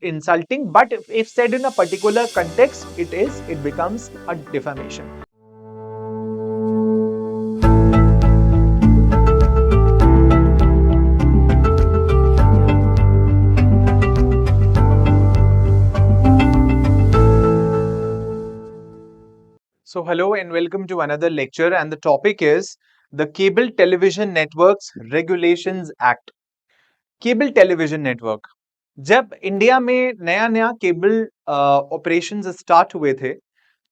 insulting, but if said in a particular context, it becomes a defamation. So hello and welcome to another lecture, and the topic is the Cable Television Networks Regulations Act. Cable television network, जब India में नया नया cable operations start हुए थे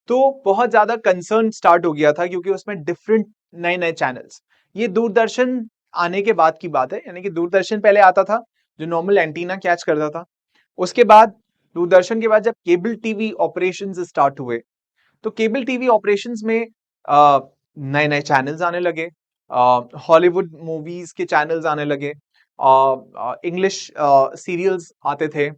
तो बहुत ज्यादा concern start हो गया था, क्योंकि उसमें डिफरेंट नए नए चैनल्स, ये दूरदर्शन आने के बाद की बात है, यानी कि दूरदर्शन पहले आता था जो नॉर्मल एंटीना कैच करता था। उसके बाद दूरदर्शन के बाद जब केबल टीवी ऑपरेशंस स्टार्ट हुए तो केबल टीवी ऑपरेशंस में नए नए चैनल्स आने लगे, हॉलीवुड मूवीज के चैनल्स आने लगे, इंग्लिश सीरियल्स आते थे।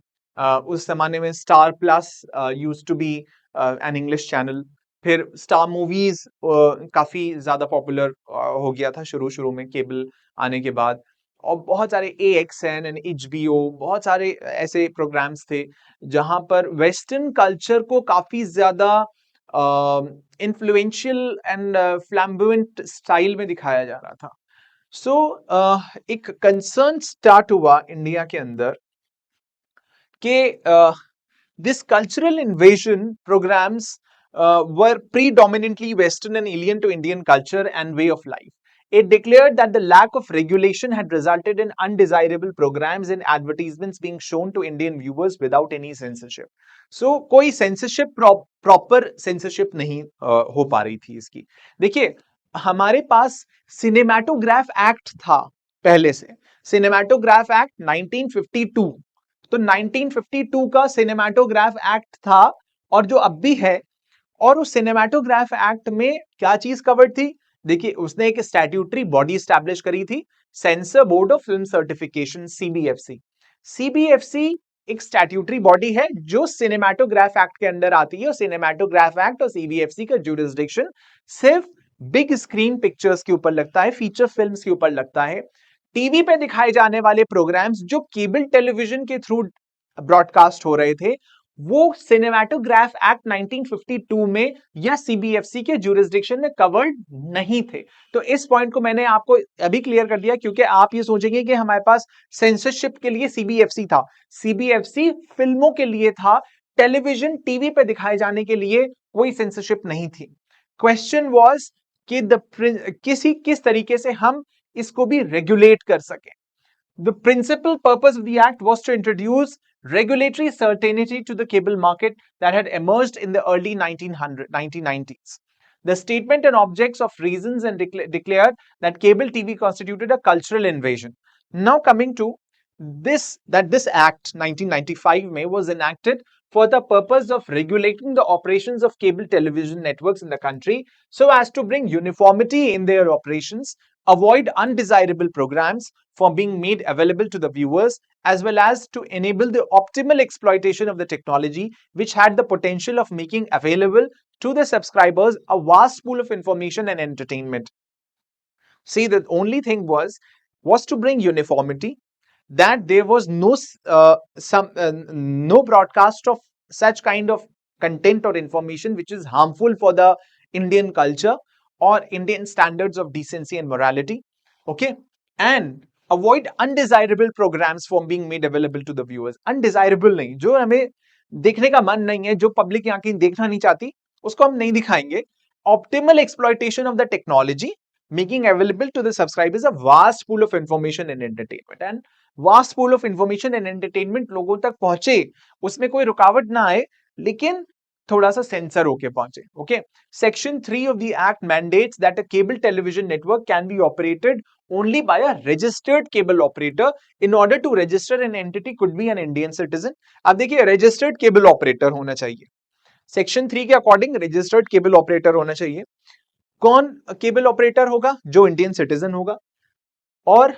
उस जमाने में Star Plus used to be an English channel. फिर स्टार मूवीज काफी ज्यादा पॉपुलर हो गया था शुरू शुरू में केबल आने के बाद। और बहुत सारे AXN एंड HBO, बहुत सारे ऐसे प्रोग्राम्स थे जहां पर वेस्टर्न कल्चर को काफी ज्यादा इन्फ्लुएंशियल एंड फ्लैम्बुएंट स्टाइल में दिखाया जा रहा था। सो एक कंसर्न स्टार्ट हुआ इंडिया के अंदर कि this cultural invasion programs were predominantly Western and alien to Indian culture and way of life. It declared that the lack of regulation had resulted in undesirable programs and advertisements being shown to Indian viewers without any censorship. So कोई censorship proper censorship नहीं हो पा रही थी इसकी। देखिए, हमारे पास cinematograph act था पहले से, सिनेमैटोग्राफ एक्ट 1952। तो 1952 का सिनेमैटोग्राफ एक्ट था और जो अब भी है। और उस सिनेमैटोग्राफ एक्ट में क्या चीज कवर्ड थी? देखिए, उसने एक स्टैट्यूटरी बॉडी स्टैब्लिश करी थी, sensor board of film certification, CBFC। CBFC एक स्टैट्यूटरी बॉडी है जो सिनेमैटोग्राफ एक्ट के अंदर आती है, और सिनेमैटोग्राफ एक्ट और CBFC का ज्यूरिसडिक्शन सिर्फ बिग स्क्रीन पिक्चर्स के ऊपर लगता है, फीचर फिल्म्स के ऊपर लगता है। टीवी पे दिखाए जाने वाले प्रोग्राम्स जो केबल टेलीविजन के थ्रू ब्रॉडकास्ट हो रहे थे, वो सिनेमैटोग्राफ एक्ट 1952 में या CBFC के ज्यूरिसडिक्शन में कवर्ड नहीं थे। तो इस पॉइंट को मैंने आपको अभी क्लियर कर दिया, क्योंकि आप ये सोचेंगे कि हमारे पास सेंसरशिप के लिए CBFC था। CBFC फिल्मों के लिए था, टेलीविजन टीवी पे दिखाए जाने के लिए कोई सेंसरशिप नहीं थी। क्वेश्चन वाज कि किस तरीके से हम इसको भी रेगुलेट कर सके। The principal purpose of the act was to introduce regulatory certainty to the cable market that had emerged in the early 1990s. The statement and objects of reasons and declared that cable TV constituted a cultural invasion. Now coming to this act 1995 May was enacted for the purpose of regulating the operations of cable television networks in the country so as to bring uniformity in their operations, avoid undesirable programs from being made available to the viewers, as well as to enable the optimal exploitation of the technology, which had the potential of making available to the subscribers a vast pool of information and entertainment. See, the only thing was to bring uniformity, that there was no broadcast of such kind of content or information which is harmful for the Indian culture or Indian standards of decency and morality. Okay, and avoid undesirable programs from being made available to the viewers. Undesirable नहीं, जो हमें देखने का मन नहीं है, जो public यहाँ की देखना नहीं चाहती, उसको हम नहीं दिखाएंगे. Optimal exploitation of the technology, making available to the subscribers a vast pool of information and entertainment. And vast pool of information and entertainment लोगों तक पहुंचे, उसमें कोई रुकावट ना आए, लेकिन थोड़ा सा सेंसर होके पहुंचे. Okay, Section 3 of the Act mandates that a cable television network can be operated only by a registered cable operator. In order to register an entity could be an Indian citizen. अब देखिए, registered cable operator होना चाहिए. Section 3 के according registered cable operator होना चाहिए. कौन cable operator होगा? जो इंडियन सिटीजन होगा. और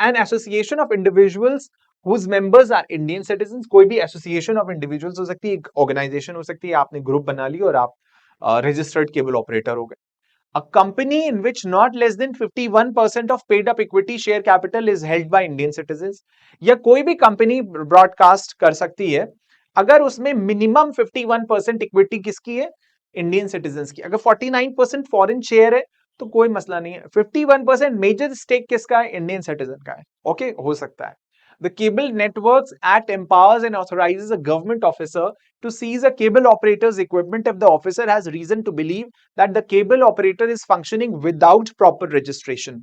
an association of individuals whose members are Indian citizens. कोई भी एसोसिएशन ऑफ इंडिविजुअल्स हो सकती है, एक ऑर्गेनाइजेशन हो सकती है, आपने ग्रुप बना ली और आप रजिस्टर्ड केबल ऑपरेटर हो गए. A company in which not less than 51% of paid up equity share capital is held by Indian citizens. या कोई भी कंपनी ब्रॉडकास्ट कर सकती है अगर उसमें मिनिमम 51% इक्विटी किसकी है, इंडियन सिटीजन्स की. अगर 49% फॉरेन शेयर है तो कोई मसला नहीं है. 51% मेजर स्टेक किसका है, इंडियन सिटीजन का है. ओके, हो सकता है. The Cable Networks Act empowers and authorizes a government officer to seize a cable operator's equipment if the officer has reason to believe that the cable operator is functioning without proper registration.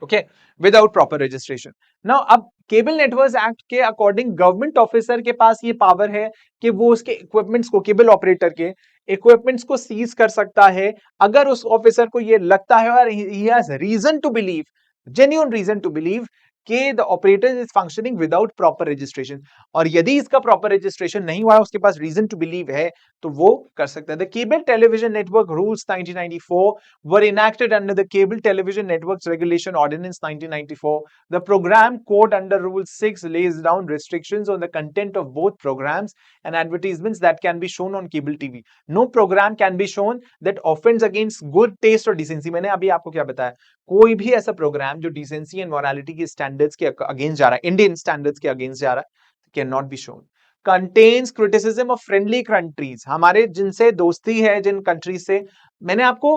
Okay, without proper registration. Now, अब cable networks act के according government officer के पास ये power है कि वो उसके equipments को, cable operator के इक्विपमेंट्स को सीज कर सकता है अगर उस ऑफिसर को ये लगता है और he has reason to believe, genuine reason to believe कि the operator is functioning without proper registration. और यदि इसका प्रॉपर रजिस्ट्रेशन नहीं हुआ है, उसके पास रीजन टू बिलीव है, तो वो कर सकता है. The cable television network rules 1994 were enacted under the Cable Television Networks Regulation Ordinance 1994. The program code under Rule 6 lays down restrictions on the content of both programs and advertisements that can be shown on cable TV. No program can be shown that offends against good taste or decency. मैंने अभी आपको क्या बताया, कोई भी ऐसा programme जो decency and morality के स्टैंडर्ड्स के अगेंस्ट जा रहा है, इंडियन स्टैंडर्ड्स के अगेंस्ट जा रहा है, can not be shown. Contains criticism of friendly countries, हमारे जिनसे दोस्ती है जिन कंट्रीज से. मैंने आपको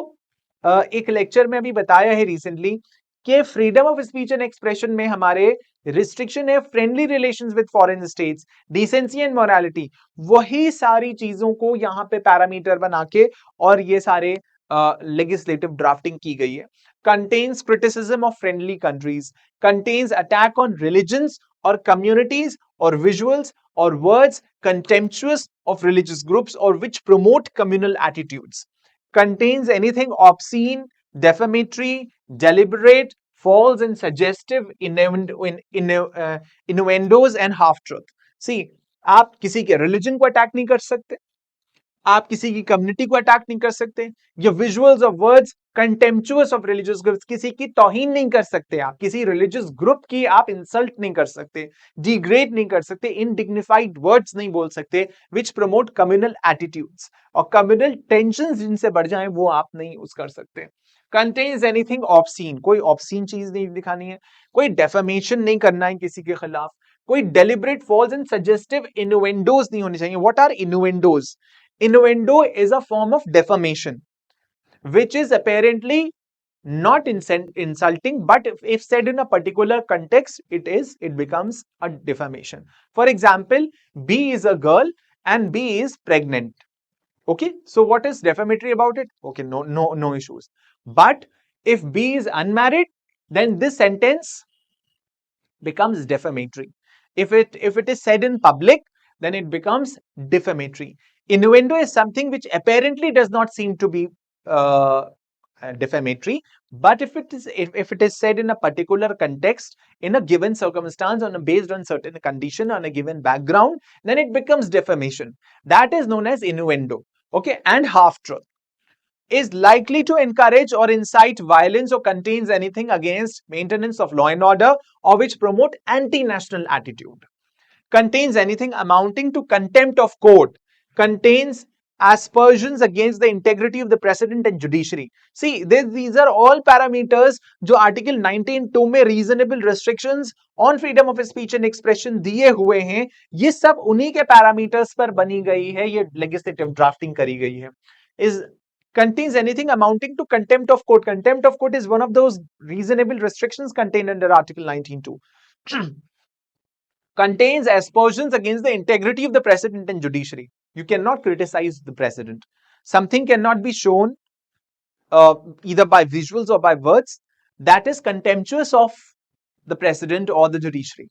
एक लेक्चर में अभी बताया है रिसेंटली कि freedom of speech and expression में हमारे रिस्ट्रिक्शन है friendly relations with foreign states, decency and morality. वही सारी चीजों को यहां पे पैरामीटर बना के और ये सारे लेजिस्लेटिव ड्राफ्टिंग की गई है. Contains criticism of friendly countries, contains attack on religions और कम्युनिटीज और visuals or words contemptuous of religious groups or which promote communal attitudes, contains anything obscene, defamatory, deliberate, false and suggestive innuendos and half truth. See, आप किसी के religion को attack नहीं कर सकते, आप किसी की कम्युनिटी को अटैक नहीं कर सकते, ये visuals of words contemptuous of religious groups, किसी की तौहीन नहीं कर सकते, आप किसी रिलीजियस ग्रुप की आप इंसल्ट नहीं कर सकते, डिग्रेड नहीं कर सकते, इनडिग्निफाइड वर्ड्स नहीं बोल सकते, विच प्रमोट कम्युनल एटीट्यूड्स, और कम्युनल टेंशंस जिनसे बढ़ जाएं वो आप नहीं यूज कर सकते. कंटेन्स एनीथिंग ऑब्सीन, कोई ऑब्सीन चीज नहीं दिखानी है, कोई डेफामेशन नहीं करना है किसी के खिलाफ, कोई deliberate false and suggestive innuendos नहीं होने चाहिए. What are innuendos? Innuendo is a form of defamation, which is apparently not insulting, but if said in a particular context, it becomes a defamation. For example, B is a girl and B is pregnant. Okay, so what is defamatory about it? Okay, no issues. But if B is unmarried, then this sentence becomes defamatory. If it is said in public, then it becomes defamatory. Innuendo is something which apparently does not seem to be defamatory, but if it is said in a particular context, in a given circumstance, based on certain condition, on a given background, then it becomes defamation. That is known as innuendo. Okay, and half truth is likely to encourage or incite violence or contains anything against maintenance of law and order or which promote anti-national attitude. Contains anything amounting to contempt of court, contains aspersions against the integrity of the president and judiciary. See, these are all parameters जो Article 19(2) में reasonable restrictions on freedom of speech and expression दिए हुए हैं, ये सब उन्हीं के parameters पर बनी गई है, ये legislative drafting करी गई है. Is contains anything amounting to contempt of court. Contempt of court is one of those reasonable restrictions contained under Article 19(2). Contains aspersions against the integrity of the president and judiciary. You cannot criticize the president. Something cannot be shown either by visuals or by words that is contemptuous of the president or the judiciary.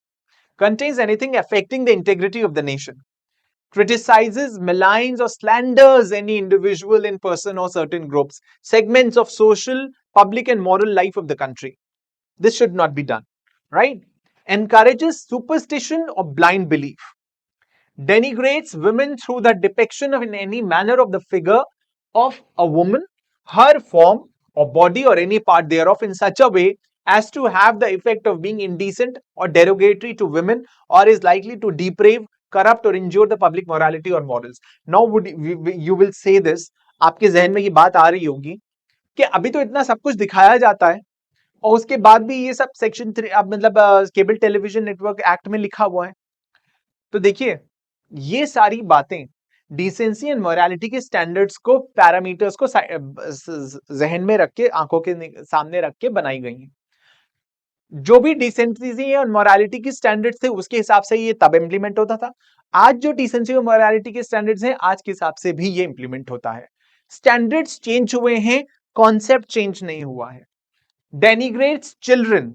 Contains anything affecting the integrity of the nation. Criticizes, maligns or slanders any individual in person or certain groups, segments of social, public and moral life of the country. This should not be done, right? Encourages superstition or blind belief. Denigrates women through the depiction of in any manner of the figure of a woman, her form or body or any part thereof in such a way as to have the effect of being indecent or derogatory to women or is likely to deprave, corrupt or injure the public morality or morals. Now you will say this, आपके जहन में ये बात आ रही होगी कि अभी तो इतना सब कुछ दिखाया जाता है और उसके बाद भी ये सब सेक्शन 3 अब मतलब केबल टेलीविजन नेटवर्क एक्ट में लिखा हुआ है। तो देखिए ये सारी बातें डिसेंसी एंड मोरालिटी के स्टैंडर्ड्स को, पैरामीटर्स को जहन में रख के, आंखों के सामने रख के बनाई गई हैं। जो भी डिसेंसी और मोरालिटी की स्टैंडर्ड्स थे उसके हिसाब से ये तब इंप्लीमेंट होता था। आज जो डिसेंसी और मोरालिटी के स्टैंडर्ड्स हैं आज के हिसाब से भी ये इंप्लीमेंट होता है। स्टैंडर्ड्स चेंज हुए हैं, कॉन्सेप्ट चेंज नहीं हुआ है। डेनिग्रेट्स children,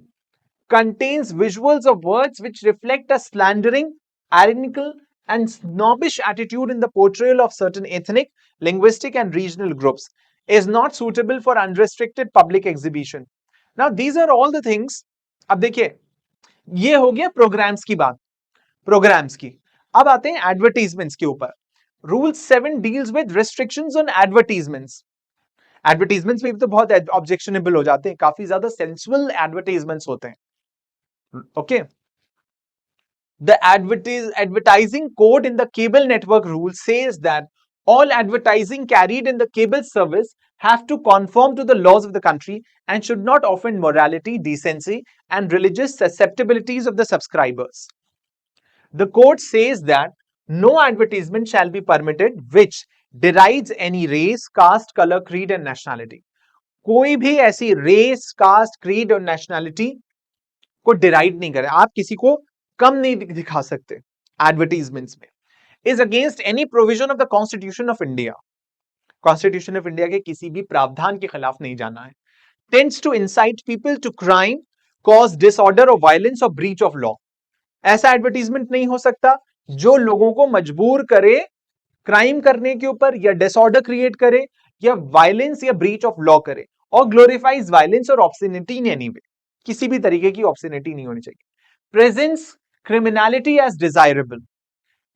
contains visuals of words which reflect a slandering, ironical, and snobbish attitude in the portrayal of certain ethnic, linguistic, and regional groups, is not suitable for unrestricted public exhibition. Now, these are all the things. अब देखिए ये हो गया programmes की बात, programmes की। अब आते हैं एडवर्टीजमेंट्स के ऊपर। Rule 7 deals with restrictions on advertisements. Advertisements में भी तो बहुत ऑब्जेक्शनेबल हो जाते हैं, काफी ज्यादा सेंसुअल एडवर्टीजमेंट्स होते हैं। Okay, the advertising code in the cable network rule says that all advertising carried in the cable service have to conform to the laws of the country and should not offend morality, decency, and religious susceptibilities of the subscribers. The code says that no advertisement shall be permitted which derides any race, caste, color, creed, and nationality. कोई भी ऐसी race, cast, creed और nationality को डिराइड नहीं करे, आप किसी को कम नहीं दिखा सकते एडवर्टीजमेंट्स में। Is against any provision of the constitution of India, constitution of India के किसी भी प्रावधान के खिलाफ नहीं जाना है। Tends to incite people to crime, cause disorder और वायलेंस और ब्रीच ऑफ लॉ। ऐसा एडवर्टीजमेंट नहीं हो सकता जो लोगों को मजबूर करे क्राइम करने के ऊपर, या डिसऑर्डर क्रिएट करे, या वायलेंस या ब्रीच ऑफ लॉ करे, और ग्लोरीफाइज वायलेंस और ऑब्स्टिनिटी इन एनी वे। किसी भी तरीके की ऑब्स्टिनिटी नहीं होनी चाहिए। presents criminality as desirable,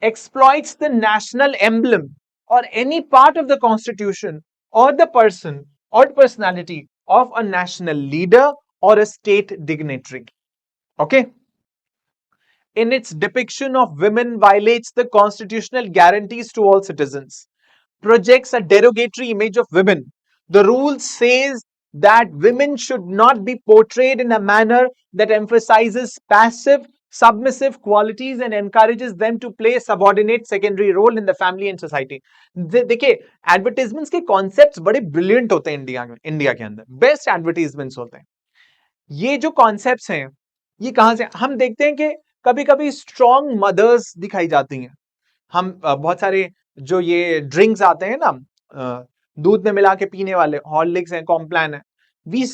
exploits the national emblem or any part of the constitution or the person or personality of a national leader or a state dignitary. Okay? In its depiction of women, violates the constitutional guarantees to all citizens, projects a derogatory image of women. The rule says that women should not be portrayed in a manner that emphasizes passive, submissive qualities and encourages them to play a subordinate secondary role in the family and society. देखिए advertisements के concepts बड़े brilliant होते हैं India के अंदर, best advertisements होते हैं। ये जो कॉन्सेप्ट्स हैं ये कहां से हम देखते हैं कि कभी कभी स्ट्रॉन्ग मदर्स दिखाई जाती हैं। हम बहुत सारे जो ये ड्रिंक्स आते हैं ना, दूध में मिला के पीने वाले, हॉर्लिक्स हैं, कॉम्प्लान है, वी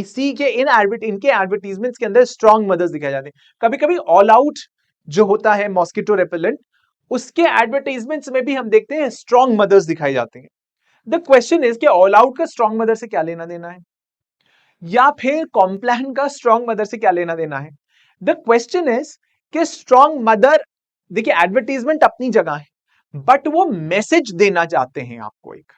सी के इनके एडवर्टीजमेंट्स के अंदर स्ट्रॉन्ग मदर्स दिखाई जाते हैं। कभी कभी ऑल आउट जो होता है मॉस्किटो रेपेलेंट, उसके एडवर्टीजमेंट्स में भी हम देखते हैं स्ट्रॉन्ग मदर्स दिखाई जाती हैं। द क्वेश्चन इज कि ऑल आउट का स्ट्रॉन्ग मदर से क्या लेना देना है, या फिर कॉम्प्लान का स्ट्रॉन्ग मदर से क्या लेना देना है। द क्वेश्चन इज कि स्ट्रॉन्ग मदर, देखिए एडवर्टीजमेंट अपनी जगह है, बट वो मैसेज देना चाहते हैं आपको एक,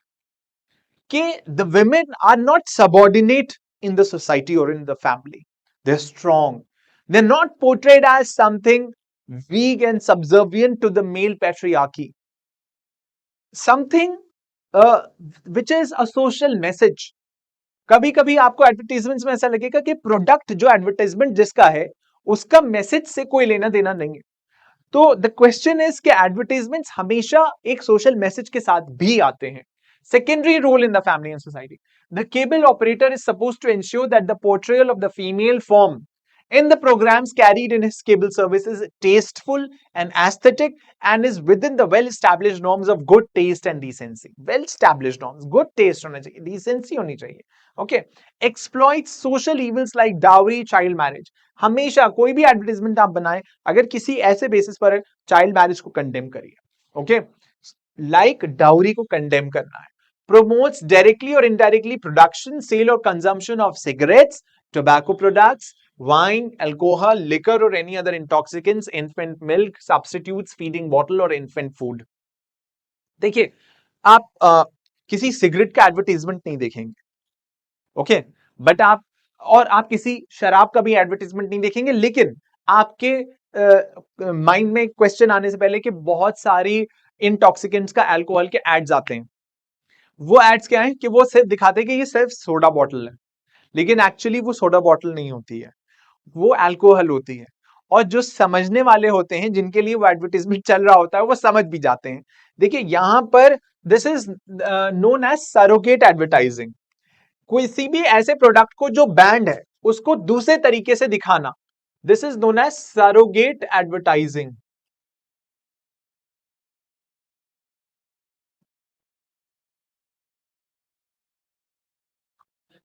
कि the women are not subordinate in the society और in the family, they are strong, they are not portrayed as something weak and subservient to the male patriarchy, something which is a social message. कभी कभी आपको advertisements में ऐसा लगेगा कि product जो advertisement जिसका है उसका मैसेज से कोई लेना देना नहीं है। तो द क्वेश्चन इज कि एडवर्टाइजमेंट्स हमेशा एक सोशल मैसेज के साथ भी आते हैं। Secondary role in the family and society, the cable operator is supposed to ensure that the portrayal of the female form in the programs carried in his cable service is tasteful and aesthetic and is within the well-established norms of good taste and decency. Well-established norms, good taste होना चाहिए, decency होनी चाहिए. Okay. Exploits social evils like dowry, child marriage. हमेशा कोई भी advertisement आप बनाएं, अगर किसी ऐसे बेसिस पर चाइल्ड मैरिज को कंडेम करिए, ओके, लाइक डाउरी को कंडेम करना है. Promotes directly or indirectly production, sale or consumption of cigarettes, tobacco products, wine, alcohol, liquor or any other intoxicants, infant milk, substitutes, feeding bottle or infant food. देखिए आप किसी cigarette का advertisement नहीं देखेंगे, okay, but आप किसी शराब का भी एडवर्टाइजमेंट नहीं देखेंगे, लेकिन आपके माइंड में क्वेश्चन आने से पहले कि बहुत सारी इंटॉक्सिकेंट्स का, अल्कोहल के एड्स आते हैं, वो एड्स क्या है कि वो सिर्फ दिखाते हैं कि ये सिर्फ सोडा बॉटल है, लेकिन एक्चुअली वो सोडा बॉटल नहीं होती है, वो अल्कोहल होती है। और जो समझने वाले होते हैं, जिनके लिए वो एडवर्टीजमेंट चल रहा होता है, वो समझ भी जाते हैं। देखिए यहां पर this is known as surrogate advertising. किसी भी ऐसे प्रोडक्ट को जो बैंड है उसको दूसरे तरीके से दिखाना, this is known as surrogate advertising.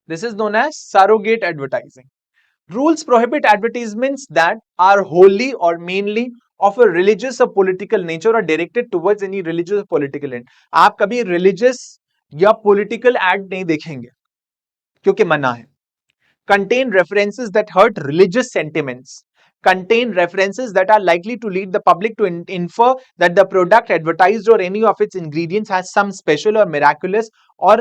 This is known as surrogate advertising. Rules prohibit advertisements that are wholly or mainly of a religious or political nature or directed towards any religious or political end. आप कभी religious या political ad नहीं देखेंगे क्योंकि मना है. Contain references that hurt religious sentiments. Contain references that are likely to lead the public to infer that the product advertised or any of its ingredients has some special or miraculous or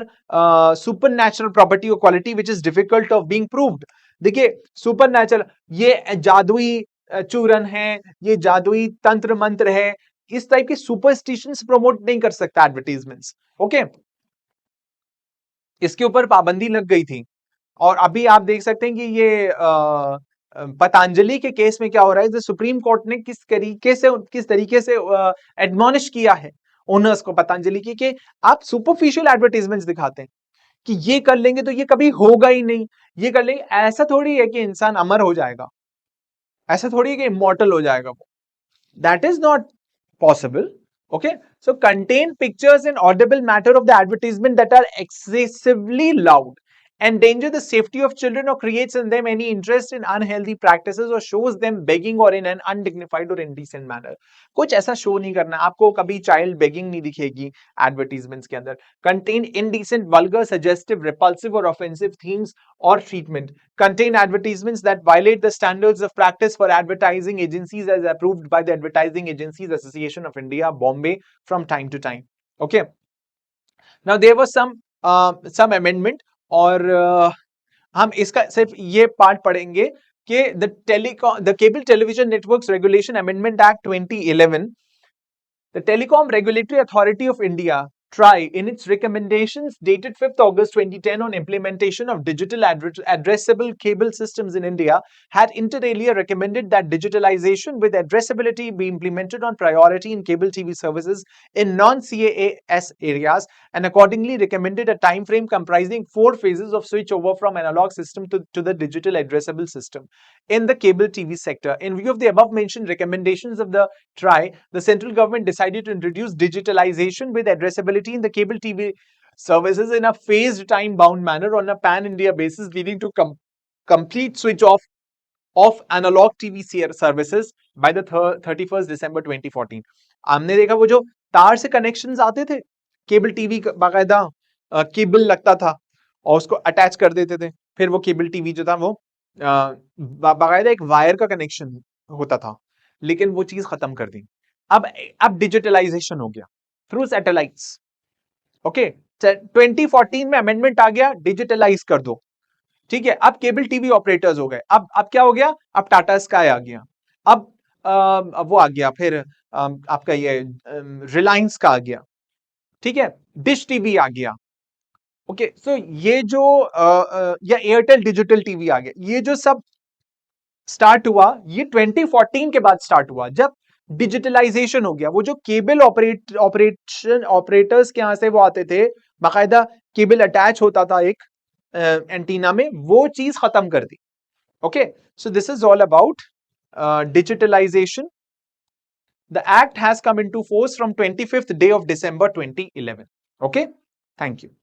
supernatural property or quality which is difficult of being proved. देखिए supernatural, ये जादुई चूरन है, ये जादुई तंत्र मंत्र है, इस टाइप के सुपरस्टिशंस प्रमोट नहीं कर सकता एडवर्टीजमेंट्स. ओके, इसके ऊपर पाबंदी लग गई थी. और अभी आप देख सकते हैं कि ये पतंजलि के केस में क्या हो रहा है, सुप्रीम कोर्ट ने किस तरीके से एडमॉनिश किया है ओनर्स को पतंजलि की कि आप सुपरफिशियल एडवर्टाइजमेंट्स दिखाते हैं कि ये कर लेंगे तो ये कभी होगा ही नहीं, ये कर लेंगे. ऐसा थोड़ी है कि इंसान अमर हो जाएगा, ऐसा थोड़ी है कि इमॉर्टल हो जाएगा वो. That is not possible. Okay, so contain pictures and audible matter of the advertisement that are excessively loud, endanger the safety of children, or creates in them any interest in unhealthy practices, or shows them begging or in an undignified or indecent manner. कुछ ऐसा show नहीं करना, आपको कभी child begging नहीं दिखेगी advertisements के अंदर. Contain indecent, vulgar, suggestive, repulsive or offensive themes or treatment. Contain advertisements that violate the standards of practice for advertising agencies as approved by the Advertising Agencies Association of India, Bombay, from time to time. Okay. Now there was some amendment, और हम इसका सिर्फ ये part पढ़ेंगे कि the cable television networks regulation amendment act 2011. The Telecom Regulatory Authority of India, TRAI, in its recommendations dated 5th August 2010 on implementation of digital addressable cable systems in India, had inter alia recommended that digitalization with addressability be implemented on priority in cable TV services in non-CAS areas, and accordingly recommended a time frame comprising 4 phases of switchover from analog system to the digital addressable system in the cable TV sector. In view of the above mentioned recommendations of the TRAI, the central government decided to introduce digitalization with addressability in the cable TV services in a phased time-bound manner on a pan-India basis, leading to complete switch off of analog TV services by the 31st December 2014. हमने देखा वो जो तार से connections आते थे cable TV, बाकायदा cable लगता था और उसको अटैच कर देते थे, फिर वो केबल टीवी जो था वो बाकायदा एक वायर का कनेक्शन होता था, लेकिन वो चीज खत्म कर दी. अब डिजिटलाइजेशन हो गया थ्रू सैटेलाइट्स. ओके, 2014 में अमेंडमेंट आ गया, डिजिटलाइज कर दो. ठीक है, अब केबल टीवी ऑपरेटर्स हो गए. अब क्या हो गया, अब टाटा स्काई आ गया, अब वो आ गया, फिर आपका ये रिलायंस का आ गया. ठीक है, डिश टीवी आ गया. ओके, सो ये जो या एयरटेल डिजिटल टीवी आ गया, ये जो सब स्टार्ट हुआ ये 2014 के बाद स्टार्ट हुआ, जब डिजिटलाइजेशन हो गया. वो जो केबल ऑपरेटर्स के यहां से वो आते थे, बाकायदा केबल अटैच होता था एक एंटीना में, वो चीज खत्म कर दी. Okay, so this is all about digitalization. The act has come into force from 25th day of December 2011. Okay, thank you.